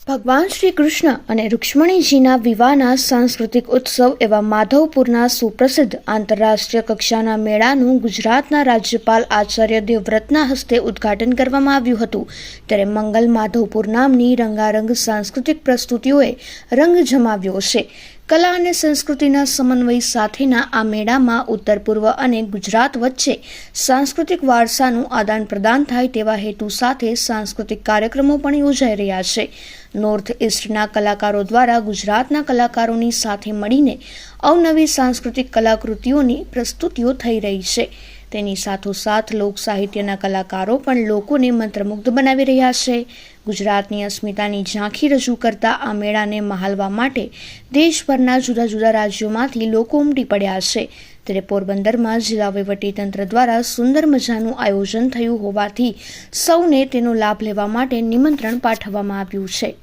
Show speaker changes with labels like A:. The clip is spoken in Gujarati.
A: ભગવાન શ્રી કૃષ્ણ અને રૂક્ષ્મણીજીના વિવાહના સાંસ્કૃતિક ઉત્સવ એવા માધવપુરના સુપ્રસિદ્ધ આંતરરાષ્ટ્રીય કક્ષાના મેળાનું ગુજરાતના રાજ્યપાલ આચાર્ય દેવવ્રતના હસ્તે ઉદ્ઘાટન કરવામાં આવ્યું હતું। ત્યારે મંગલ માધવપુર નામની રંગારંગ સાંસ્કૃતિક પ્રસ્તુતિઓએ રંગ જમાવ્યો છે। કલા અને સંસ્કૃતિના સમન્વય સાથેના આ મેળામાં ઉત્તર પૂર્વ અને ગુજરાત વચ્ચે સાંસ્કૃતિક વારસાનું આદાન પ્રદાન થાય તેવા હેતુ સાથે સાંસ્કૃતિક કાર્યક્રમો પણ યોજાઈ રહ્યા છે। નોર્થ ઇસ્ટના કલાકારો દ્વારા ગુજરાતના કલાકારોની સાથે મળીને અવનવી સાંસ્કૃતિક કલાકૃતિઓની પ્રસ્તુતિઓ થઈ રહી છે। તેની સાથોસાથ લોક સાહિત્યના કલાકારો પણ લોકોને મંત્રમુગ્ધ બનાવી રહ્યા છે। ગુજરાતની અસ્મિતાની ઝાંખી રજૂ કરતા આ મેળાને મહાલવા માટે દેશભરના જુદા જુદા રાજ્યોમાંથી લોકો ઉમટી પડ્યા છે। ત્યારે પોરબંદરમાં જિલ્લા વહીવટીતંત્ર દ્વારા સુંદર મજાનું આયોજન થયું હોવાથી સૌને તેનો લાભ લેવા માટે નિમંત્રણ પાઠવવામાં આવ્યું છે।